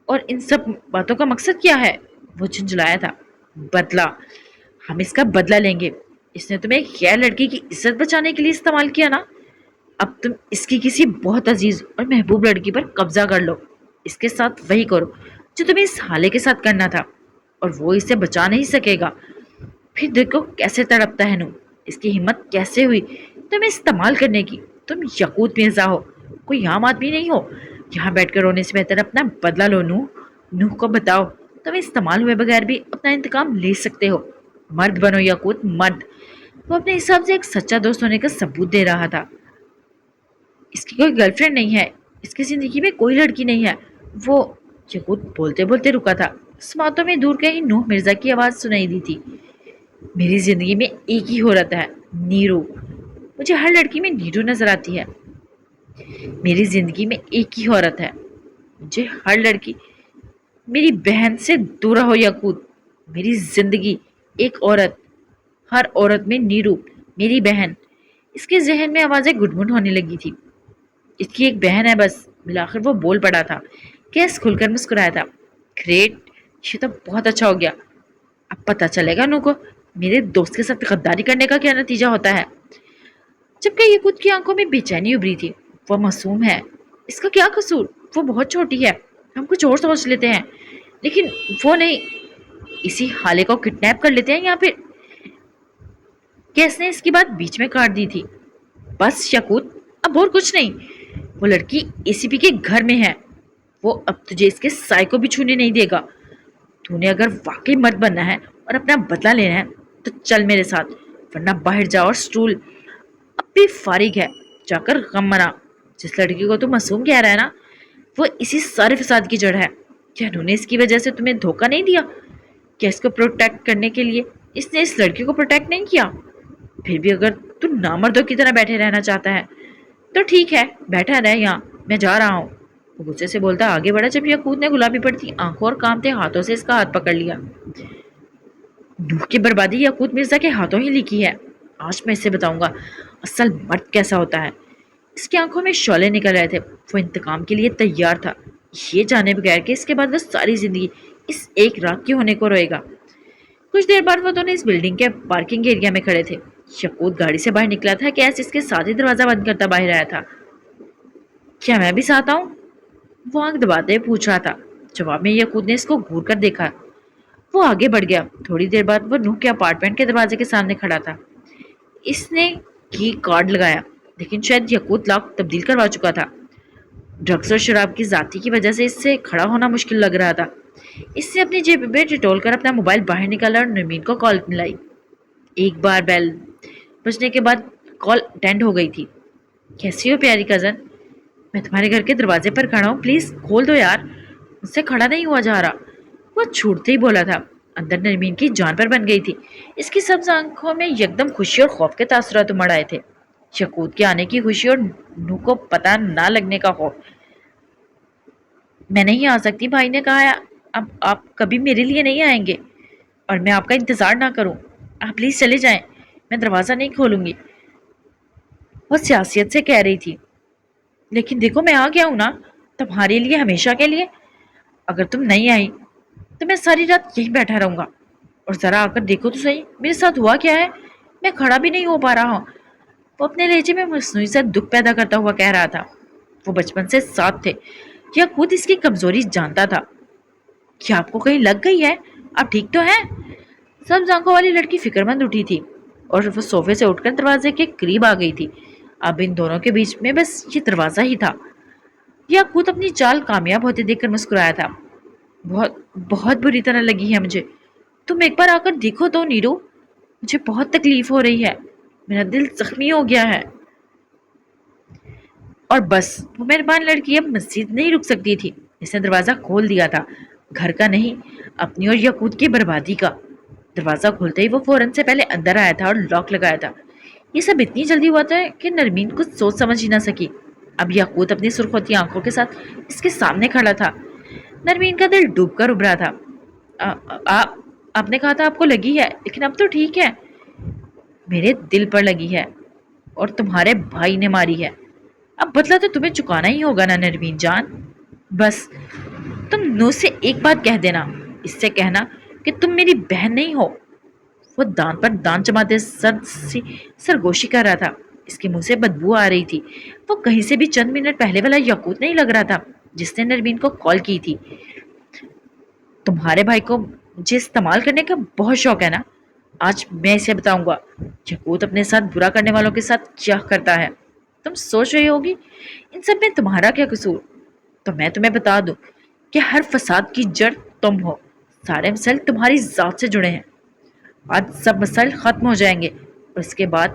اور ان سب باتوں کا مقصد کیا ہے؟ وہ جھنجھلایا تھا. بدلہ. ہم اس کا بدلہ لیں گے. اس نے تمہیں ایک غیر لڑکی کی عزت بچانے کے لیے استعمال کیا نا. اب تم اس کی کسی بہت عزیز اور محبوب لڑکی پر قبضہ کر لو. اس کے ساتھ وہی کرو جو تمہیں اس حالے کے ساتھ کرنا تھا اور وہ اسے بچا نہیں سکے گا. پھر دیکھو کیسے تڑپتا ہے نو. اس کی ہمت کیسے ہوئی تمہیں استعمال کرنے کی. تم یاقوت مرزا ہو، کوئی عام آدمی نہیں ہو. یہاں بیٹھ کر رونے سے بہتر اپنا بدلہ لو نو. نو کو بتاؤ تم استعمال ہوئے بغیر بھی اپنا انتقام لے سکتے ہو. مرد بنو یاقوت، مرد. وہ اپنے حساب سے ایک سچا دوست ہونے کا ثبوت دے رہا تھا. اس کی کوئی گرل فرینڈ نہیں ہے. اس کی زندگی میں کوئی لڑکی نہیں ہے. وہ یاقوت بولتے بولتے رکا تھا. سماعتوں میں دور کہیں نوح مرزا کی آواز سنائی دی تھی. میری زندگی میں ایک ہی عورت ہے، نیرو. مجھے ہر لڑکی میں نیرو نظر آتی ہے. میری زندگی میں ایک ہی عورت ہے. مجھے ہر لڑکی میری بہن سے دور رہو یقوت. میری زندگی ایک عورت، ہر عورت میں نیرو میری بہن. اس کے ذہن میں آوازیں گڈمن ہونے لگی تھی. اس کی ایک بہن ہے بس. بالآخر وہ بول پڑا تھا. کیس کھل کر مسکرایا تھا. گریٹ، یہ تو بہت اچھا ہو گیا. اب پتا چلے گا نو کو میرے دوست کے ساتھ غداری کرنے کا کیا نتیجہ ہوتا ہے. جبکہ یہ خود کی آنکھوں میں بے چینی ابری تھی. وہ معصوم ہے، اس کا کیا قصور؟ وہ بہت چھوٹی ہے، ہم کچھ اور سوچ لیتے ہیں، لیکن وہ نہیں. اسی حالے کو کڈنیپ کر لیتے ہیں یا پھر. کیس نے اس کی بات بیچ میں کاٹ دی تھی. بس یقوت، اب اور کچھ نہیں. وہ لڑکی اے سی پی کے گھر میں ہے. وہ اب تجھے اس کے سائے کو بھی چھونے نہیں دے گا. تو نے اگر واقعی مرد بننا ہے اور اپنا بدلہ لینا ہے تو چل میرے ساتھ، ورنہ باہر جا اور سٹول اب بھی فارغ ہے. جا کر غم منا. جس لڑکی کو تو معصوم کہہ رہا ہے نا، وہ اسی سارے فساد کی جڑ ہے. کیا انہوں نے اس کی وجہ سے تمہیں دھوکہ نہیں دیا؟ کیا اس کو پروٹیکٹ کرنے کے لیے اس نے اس لڑکی کو پروٹیکٹ نہیں کیا؟ پھر بھی اگر تو نامردوں کی طرح بیٹھے رہنا چاہتا ہے تو ٹھیک ہے، بیٹھا رہ یہاں، میں جا رہا ہوں. وہ غصے سے بولتا آگے بڑھا جب یقوت نے گلابی پڑتی آنکھوں اور کانپتے ہاتھوں سے اس کا ہاتھ پکڑ لیا. نوح کی بربادی یقوت مرزا کے ہاتھوں ہی لکھی ہے. آج میں اسے بتاؤں گا اصل مرد کیسا ہوتا ہے. اس کی آنکھوں میں شعلے نکل رہے تھے. وہ انتقام کے لیے تیار تھا، یہ جانے بغیر کہ اس کے بعد وہ ساری زندگی اس ایک رات کی ہونے کو روئے گا. کچھ دیر بعد وہ دونوں اس بلڈنگ کے پارکنگ ایریا میں کھڑے تھے. یقوت گاڑی سے باہر نکلا تھا کہ ایس اس کے ساتھ ہی دروازہ بند کرتا باہر آیا تھا. کیا میں بھی ساتھ آؤں؟ وہ آنکھ دباتے پوچھ رہا تھا. جواب میں یقوت نے اس کو گھور کر دیکھا. وہ آگے بڑھ گیا. تھوڑی دیر بعد وہ نوح کے اپارٹمنٹ کے دروازے کے سامنے کھڑا تھا. اس نے کی کارڈ لگایا، لیکن شاید یقوت لاک تبدیل کروا چکا تھا. ڈرگس اور شراب کی ذاتی کی وجہ سے اس سے کھڑا ہونا مشکل لگ رہا تھا. اس نے اپنی جیب میں ٹٹول کر اپنا موبائل باہر نکالا اور نرمین کو کال ملائی. ایک بار بیل بجنے کے بعد کال اٹینڈ ہو گئی تھی. کیسی ہو پیاری کزن؟ میں تمہارے گھر کے دروازے پر کھڑا ہوں، پلیز کھول دو یار، مجھ سے کھڑا نہیں ہوا جا رہا. وہ چھوٹتے ہی بولا تھا. اندر نرمین کی جان پر بن گئی تھی. اس کی سبز آنکھوں میں یکدم خوشی اور خوف کے تاثرات امڑ آئے تھے. یقوت کے آنے کی خوشی اور نو کو پتہ نہ لگنے کا خوف. میں نہیں آ سکتی، بھائی نے کہا ہے اب آپ کبھی میرے لیے نہیں آئیں گے اور میں آپ کا انتظار نہ کروں. آپ پلیز چلے جائیں، میں دروازہ نہیں کھولوں گی. وہ سیاست سے کہہ رہی تھی. لیکن دیکھو میں آ گیا ہوں نا، تمہارے لیے، ہمیشہ کے لیے. اگر تم نہیں آئی تو میں ساری رات یہیں بیٹھا رہوں گا. اور ذرا آ کر دیکھو تو صحیح میرے ساتھ ہوا کیا ہے. میں کھڑا بھی نہیں ہو پا رہا ہوں. وہ اپنے لہجے میں مصنوعی سے دکھ پیدا کرتا ہوا کہہ رہا تھا. وہ بچپن سے ساتھ تھے، یا خود اس کی کمزوری جانتا تھا. کیا آپ کو کہیں لگ گئی ہے؟ آپ ٹھیک تو ہیں؟ سبز آنکھوں والی لڑکی فکر مند اٹھی تھی اور وہ صوفے سے اٹھ کر دروازے کے قریب آ گئی تھی. اب ان دونوں کے بیچ میں بس یہ دروازہ ہی تھا. یا خود اپنی چال کامیاب ہوتے دیکھ کر مسکرایا تھا. بہت بہت بری طرح لگی ہے مجھے. تم ایک بار آ کر دیکھو تو نیرو، مجھے بہت تکلیف ہو رہی ہے، میرا دل زخمی ہو گیا ہے. اور بس وہ مہربان لڑکی اب مزید نہیں رک سکتی تھی. اس نے دروازہ کھول دیا تھا، گھر کا نہیں، اپنی اور یقوت کی بربادی کا. دروازہ کھولتے ہی وہ فوراً سے پہلے اندر آیا تھا اور لاک لگایا تھا. یہ سب اتنی جلدی ہوا تھا کہ نرمین کچھ سوچ سمجھ ہی نہ سکی. اب یقوت اپنی سرخوتی آنکھوں کے ساتھ اس کے سامنے کھڑا تھا. نرمین کا دل ڈوب کر ابھرا تھا. آپ نے کہا تھا آپ کو لگی ہے، لیکن اب تو ٹھیک ہے. میرے دل پر لگی ہے اور تمہارے بھائی نے ماری ہے. اب بدلہ تو تمہیں چکانا ہی ہوگا نا نرمین جان. بس تم نو سے ایک بات کہہ دینا، اس سے کہنا کہ تم میری بہن نہیں ہو. وہ دان پر دان جماتے سرگوشی کر رہا تھا. اس کے منہ سے بدبو آ رہی تھی. وہ کہیں سے بھی چند منٹ پہلے والا یقوت نہیں لگ رہا تھا جس نے نرمین کو کال کی تھی. تمہارے بھائی کو مجھے استعمال کرنے کا بہت شوق ہے نا. آج میں اسے بتاؤں گا یقوت اپنے ساتھ برا کرنے والوں کے ساتھ کیا کرتا ہے. تم سوچ رہی ہوگی ان سب میں تمہارا کیا قصور. تو میں تمہیں بتا دوں کہ ہر فساد کی جڑ تم ہو. سارے مسائل تمہاری ذات سے جڑے ہیں. آج سب مسائل ختم ہو جائیں گے. اور اس کے بعد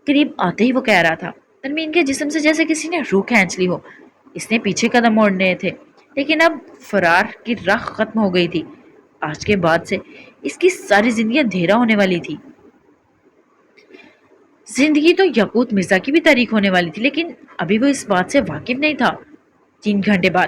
قریب آتے ہی وہ کہہ رہا تھا. نرمین کے جسم سے جیسے کسی نے روح کھینچ لی ہو. اس نے پیچھے قدم موڑنے تھے، لیکن اب فرار کی راہ ختم ہو گئی تھی. آج کے بعد سے اس کی ساری زندگی اندھیرا ہونے والی تھی. زندگی تو یقوت مرزا کی بھی تاریخ ہونے والی تھی، لیکن ابھی وہ اس بات سے واقف نہیں تھا. 3 گھنٹے بعد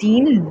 3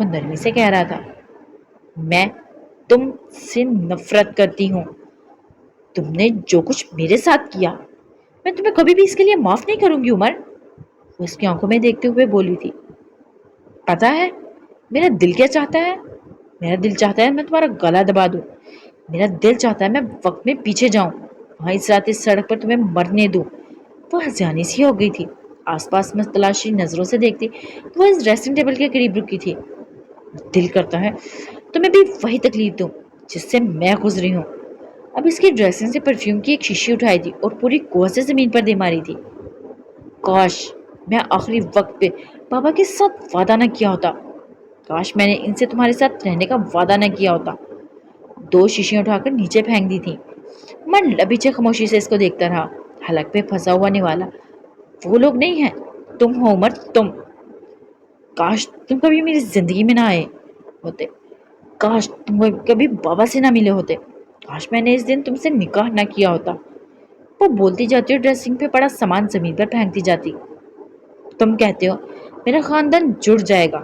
وہ نرمی سے کہہ رہا تھا۔ میں تم سے نفرت کرتی ہوں۔ تم نے جو کچھ میرے ساتھ کیا میں تمہیں کبھی بھی اس کے لیے معاف نہیں کروں گی عمر۔ وہ اس کی آنکھوں میں دیکھتے ہوئے بولی تھی۔ پتا ہے میرا دل کیا چاہتا ہے؟ میرا دل چاہتا ہے میں تمہارا گلا دبا دوں۔ میرا دل چاہتا ہے میں وقت میں پیچھے جاؤں، وہاں اس رات اس سڑک پر تمہیں مرنے دوں۔ وہ ہذیانی سی ہو گئی تھی۔ آس پاس میں تلاشی نظروں سے دیکھتی تو وہ اس ڈریسنگ ٹیبل کے قریب رکی تھی۔ دل کرتا ہے تمہیں بھی وہی تکلیف دوں جس سے میں گزری ہوں۔ اب اس کی ڈریسنگ سے پرفیوم کی ایک شیشی اٹھائی تھی اور پوری قوت سے زمین پر دے ماری تھی۔ کاش میں آخری وقت پہ بابا کے ساتھ وعدہ نہ کیا ہوتا۔ کاش میں نے ان سے تمہارے ساتھ رہنے کا وعدہ نہ کیا ہوتا۔ دو شیشیاں اٹھا کر نیچے پھینک دی تھی۔ من لبیچے خاموشی سے اس کو دیکھتا رہا۔ حلق پہ پھنسا ہوا نوالا وہ لوگ نہیں ہیں، تم ہو عمر، تم۔ کاش تم کبھی میری زندگی میں نہ آئے ہوتے۔ کاش تم کبھی بابا سے نہ ملے ہوتے۔ کاش میں نے اس دن تم سے نکاح نہ کیا ہوتا۔ وہ بولتی جاتی اور ڈریسنگ پہ پڑا سامان زمین پر پھینکتی جاتی۔ تم کہتے ہو میرا خاندان جڑ جائے گا۔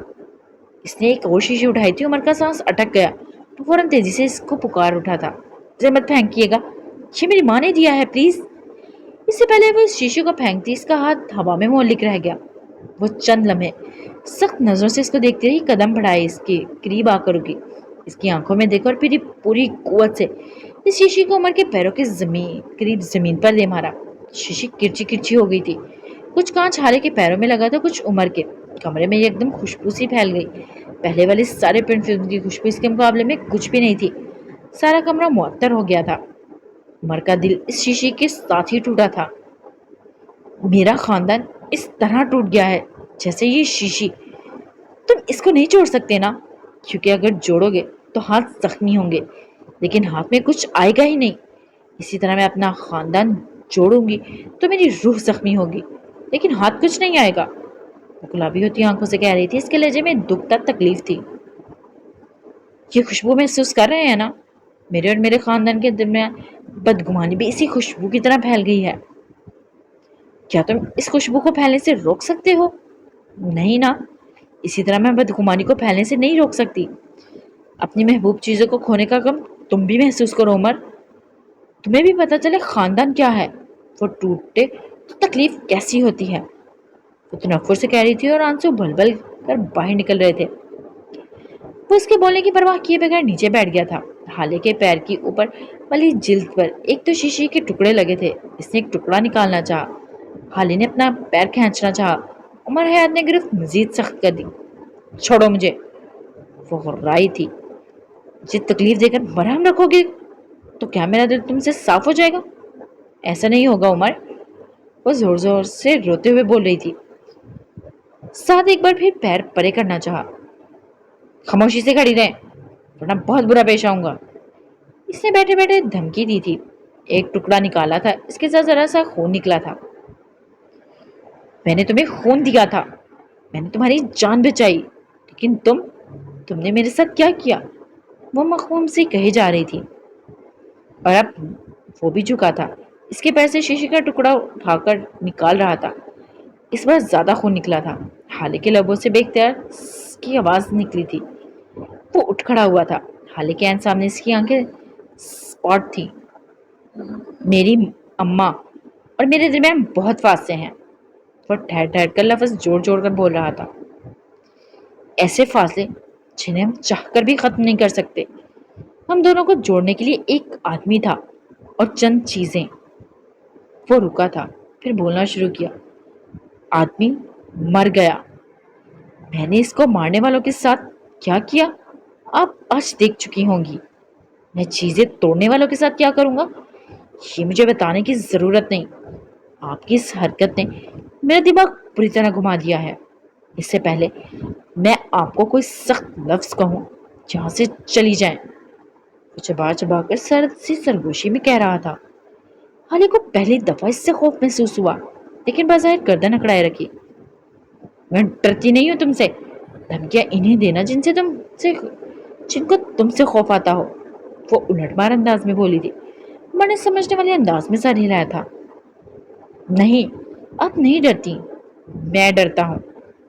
اس نے ایک اور شیشی اٹھائی تھی۔ عمر کا سانس اٹک گیا۔ وہ فوراً تیزی سے اس کو پکار اٹھا تھا۔ اسے مت پھینکیے گا، یہ میری ماں نے دیا ہے، پلیز۔ اس سے پہلے وہ اس شیشے کو پھینکتی اس کا ہاتھ ہوا میں معلق رہ گیا۔ وہ چند لمحے سخت نظروں سے اس کو دیکھتے رہی، قدم بڑھائے، اس کے قریب آ کر رکی، اس کی آنکھوں میں دیکھا اور پھر پوری قوت سے اس شیشی کو عمر کے پیروں کے قریب زمین پر دے مارا۔ شیشی کرچی کرچی ہو گئی تھی۔ کچھ کانچ حالے کے پیروں میں لگا تھا، کچھ عمر کے۔ کمرے میں ایک دم خوشبو سی پھیل گئی۔ پہلے والے سارے پرفیوم کی خوشبو اس کے مقابلے میں کچھ بھی نہیں تھی۔ سارا کمرہ معطر ہو گیا تھا۔ عمر کا دل اس شیشی کے ساتھ ہی ٹوٹا تھا۔ میرا خاندان اس طرح ٹوٹ گیا ہے جیسے یہ شیشی۔ تم اس کو نہیں چھوڑ سکتے نا، کیونکہ اگر جوڑو گے تو ہاتھ زخمی ہوں گے، لیکن ہاتھ میں کچھ آئے گا ہی نہیں۔ اسی طرح میں اپنا خاندان جوڑوں گی تو میری روح زخمی ہوگی، لیکن ہاتھ کچھ نہیں آئے گا۔ وہ گلابی ہوتی آنکھوں سے کہہ رہی تھی، اس کے لہجے میں دکھ تکلیف تھی۔ یہ خوشبو محسوس کر رہے ہیں نا؟ میرے اور میرے خاندان کے درمیان بدگمانی بھی اسی خوشبو کی طرح پھیل گئی ہے۔ کیا تم اس خوشبو کو پھیلنے سے روک سکتے ہو؟ نہیں نا، اسی طرح میں بدگمانی کو پھیلنے سے نہیں روک سکتی۔ اپنی محبوب چیزوں کو کھونے کا غم تم بھی محسوس کرو عمر۔ تمہیں بھی پتہ چلے خاندان کیا ہے، وہ ٹوٹے تو تکلیف کیسی ہوتی ہے۔ وہ تنفر سے کہہ رہی تھی اور آنسو بھل بھل کر باہر نکل رہے تھے۔ وہ اس کے بولنے کی پرواہ کیے بغیر نیچے بیٹھ گیا تھا۔ حالے کے پیر کی اوپر والی جلد پر ایک تو شیشے کے ٹکڑے لگے تھے۔ اس نے ایک ٹکڑا نکالنا چاہا، حالے نے اپنا پیر کھینچنا چاہا۔ عمر حیات نے گرفت مزید سخت کر دی۔ چھوڑو مجھے، وہ غرائی تھی۔ مجھے تکلیف دے کر مرہم رکھو گے تو کیا میرا دل تم سے صاف ہو جائے گا؟ ایسا نہیں ہوگا عمر، وہ زور زور سے روتے ہوئے بول رہی تھی۔ ساتھ ایک بار پھر پیر پرے کرنا چاہا۔ خاموشی سے کھڑی رہے ورنہ بہت برا پیش آؤں گا، اس نے بیٹھے بیٹھے دھمکی دی تھی۔ ایک ٹکڑا نکالا تھا، اس کے ساتھ ذرا سا خون نکلا تھا۔ میں نے تمہیں خون دیا تھا، میں نے تمہاری جان بچائی، لیکن تم نے میرے ساتھ کیا کیا؟ وہ مخموم سی کہی جا رہی تھی، اور اب وہ بھی جھکا تھا، اس کے پیر سے شیشے کا ٹکڑا اٹھا کر نکال رہا تھا۔ اس بار زیادہ خون نکلا تھا۔ حالے کے لبوں سے بے اختیار کی آواز نکلی تھی۔ وہ اٹھ کھڑا ہوا تھا۔ حالے کے عین سامنے اس کی آنکھیں سپاٹ تھی۔ میری اماں اور میرے درمیان بہت فاصلے ہیں، وہ ٹھہر ٹھہر کر لفظ جوڑ جوڑ کر بول رہا تھا۔ ایسے فاصلے جنہیں ہم چاہ کر بھی ختم نہیں کر سکتے۔ ہم دونوں کو جوڑنے کے لیے ایک آدمی تھا اور چند چیزیں۔ وہ رکا تھا، پھر بولنا شروع کیا۔ آدمی مر گیا، میں نے اس کو مارنے والوں کے ساتھ کیا کیا آپ آج دیکھ چکی ہوں گی۔ میں چیزیں توڑنے والوں کے ساتھ کیا کروں گا یہ مجھے بتانے کی ضرورت نہیں۔ آپ کی اس حرکت نے میرا دماغ پوری طرح گھما دیا ہے۔ اس سے پہلے میں آپ کو کوئی سخت لفظ کہوں جہاں سے چلی جائیں۔ وہ چبا چبا کر سرد سی سرگوشی میں کہہ رہا تھا۔ حالے کو پہلی دفعہ اس سے خوف محسوس ہوا، لیکن بظاہر گردن اکڑائے رکھی۔ میں ڈرتی نہیں ہوں تم سے، دھمکیاں انہیں دینا جن کو تم سے خوف آتا ہو، وہ الٹ مار انداز میں بولی تھی۔ میں نے سمجھنے والے انداز میں سر ہلایا تھا۔ نہیں، آپ نہیں ڈرتی، میں ڈرتا ہوں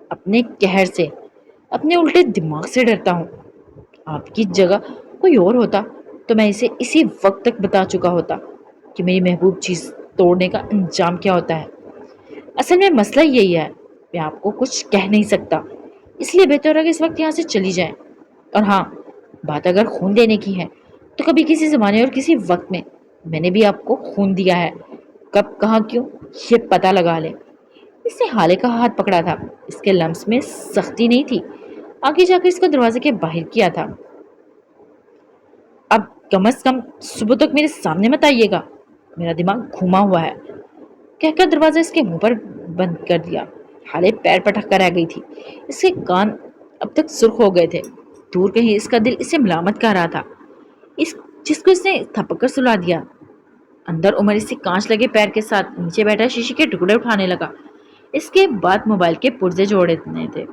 اپنے قہر سے۔ اپنے الٹے دماغ سے ڈرتا ہوں۔ آپ کی جگہ کوئی اور ہوتا تو میں اسے اسی وقت تک بتا چکا ہوتا کہ میری محبوب چیز توڑنے کا انجام کیا ہوتا ہے۔ اصل میں مسئلہ یہی ہے، میں آپ کو کچھ کہہ نہیں سکتا، اس لیے بہتر ہے کہ اس وقت یہاں سے چلی جائیں۔ اور ہاں، بات اگر خون دینے کی ہے تو کبھی کسی زمانے اور کسی وقت میں نے بھی آپ کو خون دیا ہے، کب کہاں کیوں یہ پتہ لگا لیں۔ اس نے حالے کا ہاتھ پکڑا تھا، اس کے لمس میں سختی نہیں تھی، آگے جا کر اس کو دروازے کے باہر کیا تھا۔ اب کم از کم صبح تک میرے سامنے مت آئیے گا، میرا دماغ گھوما ہوا ہے، کہہ کر دروازہ اس کے منہ پر بند کر دیا۔ حالے پیر پٹک کر رہ گئی تھی، اس کے کان اب تک سرخ ہو گئے تھے، دور کہیں اس کا دل اسے ملامت کر رہا تھا، جس کو اس نے تھپک کر سلا دیا۔ اندر عمر اسی کانچ لگے پیر کے ساتھ نیچے بیٹھا شیشے کے ٹکڑے اٹھانے لگا۔ اس کے بعد موبائل کے پرزے جوڑنے تھے۔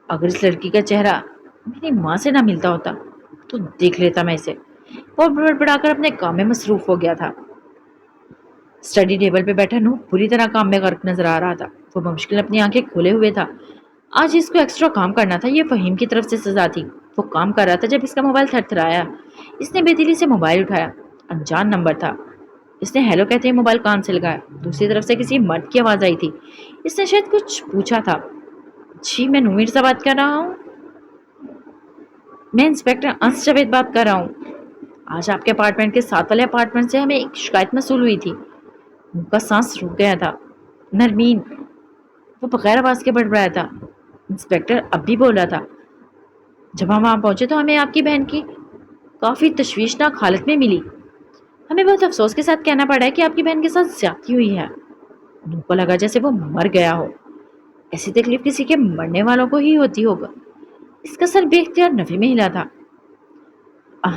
اگر اس لڑکی کا چہرہ میری ماں سے نہ ملتا ہوتا تو دیکھ لیتا میں اسے۔ وہ بڑبڑا کر اپنے کام میں مصروف ہو گیا تھا۔ اسٹڈی ٹیبل پہ بیٹھا نور بری طرح کام میں غرق نظر آ رہا تھا۔ وہ بمشکل اپنی آنکھیں کھولے ہوئے تھا۔ آج اس کو ایکسٹرا کام کرنا تھا، یہ فہیم کی طرف سے سزا تھی۔ وہ کام کر رہا تھا جب اس کا موبائل تھر تھرایا۔ اس نے بے دلی سے موبائل اٹھایا، انجان نمبر تھا۔ اس نے ہیلو کہتے ہی موبائل کان سے لگایا۔ دوسری طرف سے کسی مرد کی آواز آئی تھی۔ اس نے شاید کچھ پوچھا تھا۔ جی میں نور مرزا بات کر رہا ہوں۔ میں انسپیکٹر انس جاوید بات کر رہا ہوں۔ آج آپ کے اپارٹمنٹ کے ساتھ والے اپارٹمنٹ سے ہمیں ایک شکایت موصول ہوئی تھی۔ ان کا سانس رک گیا تھا۔ نرمین، وہ بغیر آواز کے بڑبڑایا تھا۔ انسپیکٹر اب بھی بول رہا تھا۔ جب ہم وہاں پہنچے تو ہمیں آپ کی بہن کی کافی تشویشناک حالت میں ملی۔ ہمیں بہت افسوس کے ساتھ کہنا پڑا ہے کہ آپ کی بہن کے ساتھ زیادتی ہوئی ہے۔ ان کو لگا جیسے وہ مر گیا ہو۔ ایسی تکلیف کسی کے مرنے والوں کو ہی ہوتی ہوگا۔ اس کا سر بے اختیار نفی میں ہلا تھا۔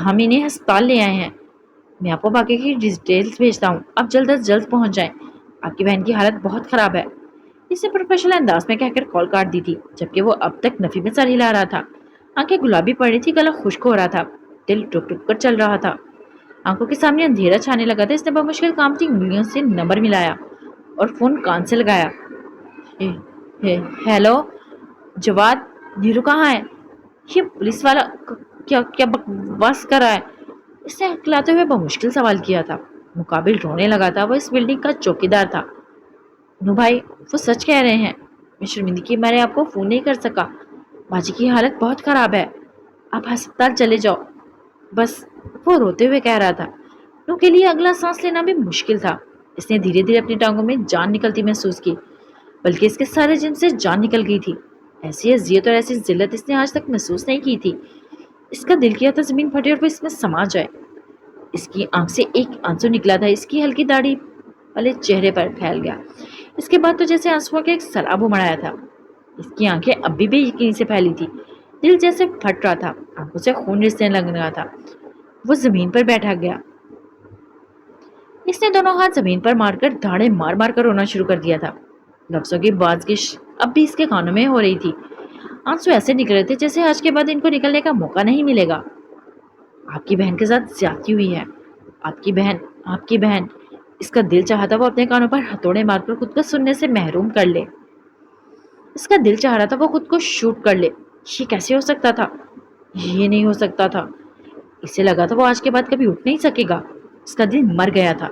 ہم انہیں ہسپتال لے آئے ہیں، میں آپ کو باقی کی ڈیٹیلز بھیجتا ہوں، آپ جلد از جلد پہنچ جائیں، آپ کی بہن کی حالت بہت خراب ہے۔ اس نے پروفیشنل انداز میں کہہ کر کال کاٹ دی تھی، جبکہ وہ اب تک نفی میں سر ہلا رہا تھا۔ آنکھیں گلابی پڑ رہی تھی، گلا خشک ہو رہا تھا، دل ٹک ٹک کر چل رہا تھا۔ آنکھوں کے سامنے اندھیرا چھانے لگا تھا۔ اس نے بمشکل کامتی انگلیوں سے نمبر ملایا اور فون کان سے لگایا۔ ہیلو جواد، نیرو کہاں ہے؟ یہ پولیس والا کیا بکواس کر رہا ہے؟ اس نے ہکلاتے ہوئے بمشکل سوال کیا تھا۔ مقابل رونے لگا تھا۔ وہ اس بلڈنگ کا چوکیدار تھا۔ نو بھائی، وہ سچ کہہ رہے ہیں، میں شرمندگی کے مارے آپ کو فون نہیں کر سکا، باجی کی حالت بہت خراب ہے، آپ ہسپتال چلے جاؤ بس، وہ روتے ہوئے کہہ رہا تھا۔ نو کے لیے اگلا سانس لینا بھی مشکل تھا۔ اس نے دھیرے دھیرے اپنی ٹانگوں میں جان نکلتی محسوس کی، بلکہ اس کے سارے جسم سے جان نکل گئی تھی۔ ایسی اذیت اور ایسی ذلت اس نے آج تک محسوس نہیں کی تھی۔ اس کا دل کیا تھا زمین پھٹے اور وہ اس میں سما جائے۔ اس کی آنکھ سے ایک آنسو نکلا تھا، اس کی ہلکی داڑھی والے چہرے پر پھیل گیا۔ اس کے بعد تو جیسے آنسوؤں کا ایک سیلاب امڑ آیا تھا۔ اس کی آنکھیں اب بھی بے یقینی سے پھیلی تھی، دل جیسے پھٹ رہا تھا، آنکھوں سے خون رسنے لگ رہا تھا۔ وہ زمین پر بیٹھا گیا۔ اس نے دونوں ہاتھ زمین پر مار کر دھاڑے مار مار کر رونا شروع کر دیا تھا۔ لفظوں کی بازگش اب بھی اس کے کانوں میں ہو رہی تھی۔ آنسو ایسے نکل رہے تھے جیسے آج کے بعد ان کو نکلنے کا موقع نہیں ملے گا۔ آپ کی بہن کے ساتھ زیادتی ہوئی ہے، آپ کی بہن، اس کا دل چاہا تھا وہ اپنے کانوں پر ہتھوڑے مار کر خود کو سننے سے محروم کر لے۔ اس کا دل چاہ رہا تھا وہ خود کو شوٹ کر لے۔ یہ کیسے ہو سکتا تھا؟ یہ نہیں ہو سکتا تھا۔ اسے لگا تھا وہ آج کے بعد کبھی اٹھ نہیں سکے گا۔ اس کا دل مر گیا تھا،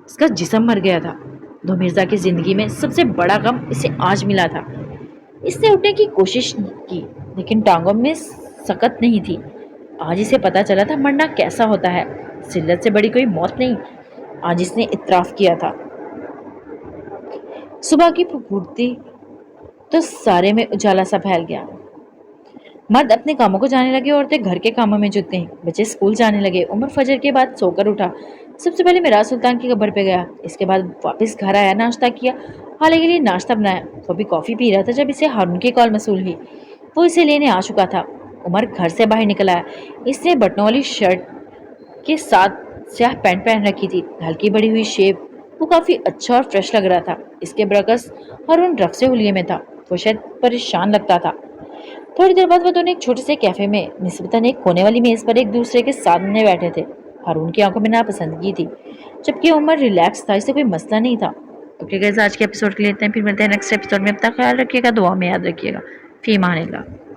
اس کا جسم مر گیا تھا۔ دو مرزا کی زندگی میں سب سے بڑا غم اسے آج ملا تھا۔ اس نے اٹھنے کی کوشش کی، لیکن ٹانگوں میں سکت نہیں تھی۔ آج اسے پتا چلا تھا مرنا کیسا ہوتا ہے، ذلت سے بڑی کوئی موت نہیں۔ آج اس نے اعتراف کیا تھا۔ صبح کی پھپھوڑتی تو سارے میں اجالا سا پھیل گیا۔ مرد اپنے کاموں کو جانے لگے، عورتیں گھر کے کاموں میں جٹ گئیں، بچے اسکول جانے لگے۔ عمر فجر کے بعد سو کر اٹھا، سب سے پہلے میراث سلطان کی قبر پہ گیا، اس کے بعد واپس گھر آیا، ناشتہ کیا، حالے کے لیے ناشتہ بنایا۔ وہ بھی کافی پی رہا تھا جب اسے ہارون کی کال موصول ہوئی۔ وہ اسے لینے آ چکا تھا۔ عمر گھر سے باہر نکل آیا۔ اس نے بٹنوں والی شرٹ کے ساتھ سیاہ پینٹ پہن رکھی تھی، ہلکی بڑی ہوئی شیپ، وہ کافی اچھا اور فریش لگ رہا تھا۔ اس کے برعکس ہارون رقص سے ہولیے میں تھا، وہ شاید پریشان لگتا تھا۔ تھوڑی دیر بعد وہ دونوں ایک چھوٹے سے کیفے میں نسبتاً ایک کونے والی میز پر ایک دوسرے کے سامنے بیٹھے تھے۔ ہارون کی آنکھوں میں ناپسندگی تھی، جبکہ عمر ریلیکس تھا، اسے کوئی مسئلہ نہیں تھا۔ اوکے گائز، آج کے ایپیسوڈ کے لیے اتنا، پھر ملتے ہیں نیکسٹ ایپیسوڈ میں۔ اپنا خیال رکھیے گا، دعا میں یاد رکھیے گا۔ فی امان اللہ۔